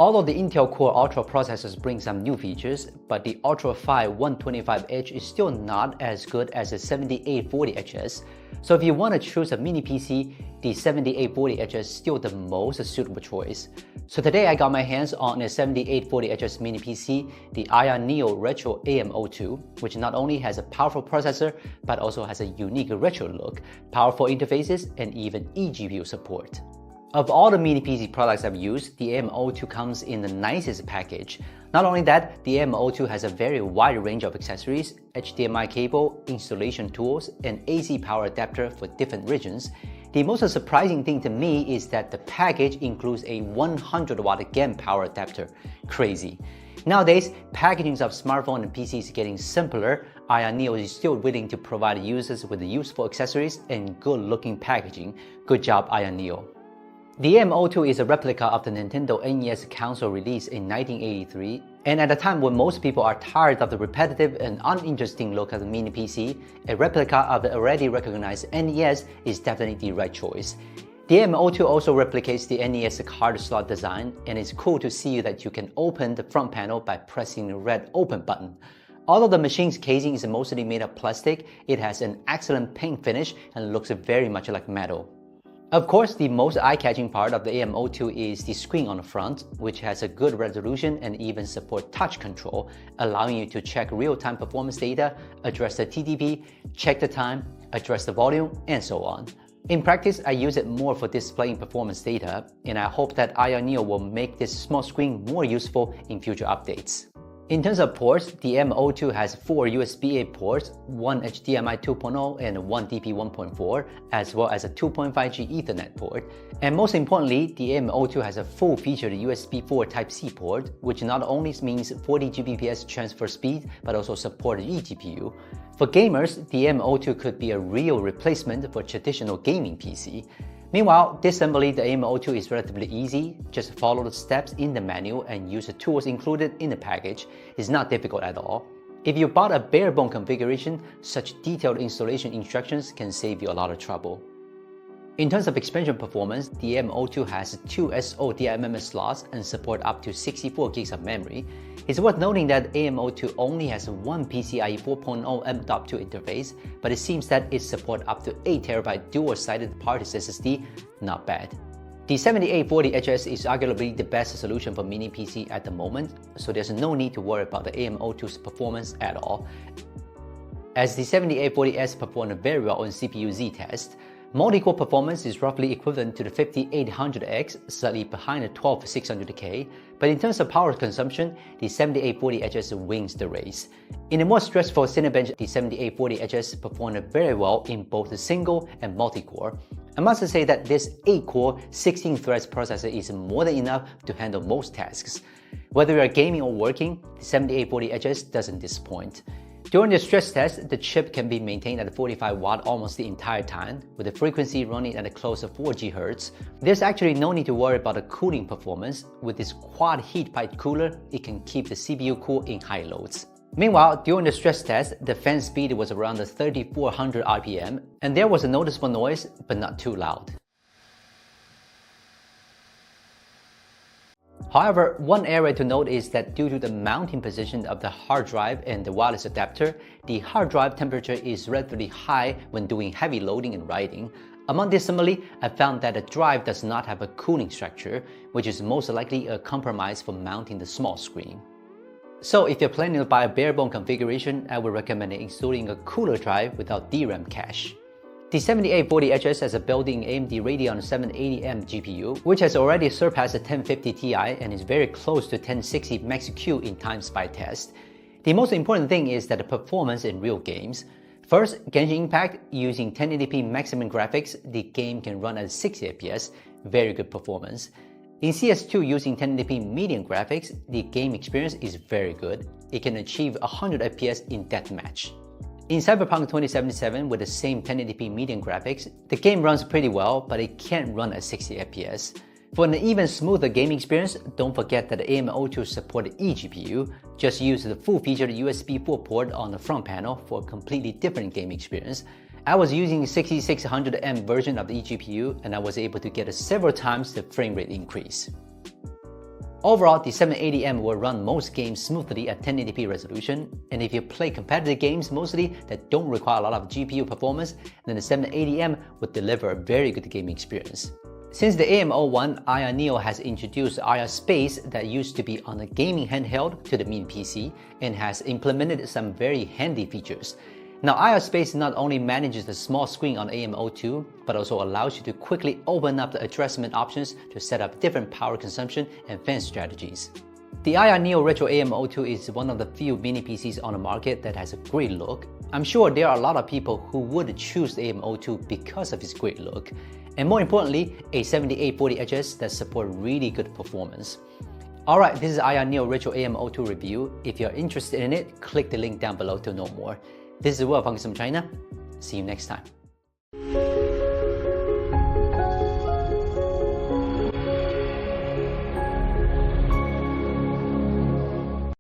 Although the Intel Core Ultra processors bring some new features, but the Ultra 5 125H is still not as good as the 7840HS. So if you want to choose a mini PC, the 7840HS is still the most suitable choice. So today I got my hands on a 7840HS mini PC, the AYANEO Retro AM02, which not only has a powerful processor, but also has a unique retro look, powerful interfaces, and even eGPU support. Of all the mini PC products I've used, the AM02 comes in the nicest package. Not only that, the AM02 has a very wide range of accessories, HDMI cable, installation tools, and AC power adapter for different regions. The most surprising thing to me is that the package includes a 100-watt GaN power adapter. Crazy. Nowadays, packaging of smartphones and PCs is getting simpler. AYANEO is still willing to provide users with useful accessories and good-looking packaging. Good job, AYANEO. The AM02 is a replica of the Nintendo NES console released in 1983, and at a time when most people are tired of the repetitive and uninteresting look of the mini PC, a replica of the already recognized NES is definitely the right choice. The AM02 also replicates the NES card slot design, and it's cool to see that you can open the front panel by pressing the red open button. Although the machine's casing is mostly made of plastic, it has an excellent paint finish and looks very much like metal. Of course, the most eye-catching part of the AM02 is the screen on the front, which has a good resolution and even support touch control, allowing you to check real-time performance data, address the TTP, check the time, address the volume, and so on. In practice, I use it more for displaying performance data, and I hope that AYANEO will make this small screen more useful in future updates. In terms of ports, the AM02 has 4 USB-A ports, 1 HDMI 2.0 and 1 DP 1.4, as well as a 2.5G Ethernet port. And most importantly, the AM02 has a full-featured USB 4 Type-C port, which not only means 40 Gbps transfer speed, but also supports eGPU. For gamers, the AM02 could be a real replacement for traditional gaming PC. Meanwhile, disassembly the AM02 is relatively easy. Just follow the steps in the manual and use the tools included in the package. It's not difficult at all. If you bought a bare-bone configuration, such detailed installation instructions can save you a lot of trouble. In terms of expansion performance, the AM02 has 2 SODIMM slots and support up to 64 gigs of memory. It's worth noting that AM02 only has one PCIe 4.0 M.2 interface, but it seems that it supports up to 8TB dual-sided Partis SSD. Not bad. The 7840HS is arguably the best solution for mini PC at the moment, so there's no need to worry about the AM02's performance at all. As the 7840S performed very well on CPU Z test, multi-core performance is roughly equivalent to the 5800X, slightly behind the 12600K, but in terms of power consumption, the 7840HS wins the race. In a more stressful Cinebench, the 7840HS performed very well in both the single and multi-core. I must say that this 8-core, 16-threads processor is more than enough to handle most tasks. Whether you are gaming or working, the 7840HS doesn't disappoint. During the stress test, the chip can be maintained at 45 Watt almost the entire time, with the frequency running at close to 4 GHz. There's actually no need to worry about the cooling performance. With this quad heat pipe cooler, it can keep the CPU cool in high loads. Meanwhile, during the stress test, the fan speed was around the 3400 RPM, and there was a noticeable noise, but not too loud. However, one area to note is that due to the mounting position of the hard drive and the wireless adapter, the hard drive temperature is relatively high when doing heavy loading and writing. Among this assembly, I found that the drive does not have a cooling structure, which is most likely a compromise for mounting the small screen. So if you're planning to buy a bare-bone configuration, I would recommend installing a cooler drive without DRAM cache. The 7840HS has a built-in AMD Radeon 780M GPU, which has already surpassed the 1050 Ti and is very close to 1060 Max-Q in time spy test. The most important thing is that the performance in real games. First, Genshin Impact, using 1080p maximum graphics, the game can run at 60 FPS, very good performance. In CS2 using 1080p medium graphics, the game experience is very good. It can achieve 100 FPS in deathmatch. In Cyberpunk 2077 with the same 1080p medium graphics, the game runs pretty well, but it can't run at 60 FPS. For an even smoother gaming experience, don't forget that the AM02 supports eGPU. Just use the full-featured USB 4 port on the front panel for a completely different gaming experience. I was using 6600M version of the eGPU, and I was able to get several times the frame rate increase. Overall, the 780M will run most games smoothly at 1080p resolution, and if you play competitive games mostly that don't require a lot of GPU performance, then the 780M would deliver a very good gaming experience. Since the AM01, AYANEO has introduced IR Space that used to be on a gaming handheld to the MiniPC and has implemented some very handy features. Now, IR Space not only manages the small screen on AM02, but also allows you to quickly open up the adjustment options to set up different power consumption and fan strategies. The AYANEO Retro AM02 is one of the few mini PCs on the market that has a great look. I'm sure there are a lot of people who would choose the AM02 because of its great look, and more importantly, a 7840HS that support really good performance. Alright, this is AYANEO Retro AM02 review. If you're interested in it, click the link down below to know more. This is Will from Gizmochina. See you next time.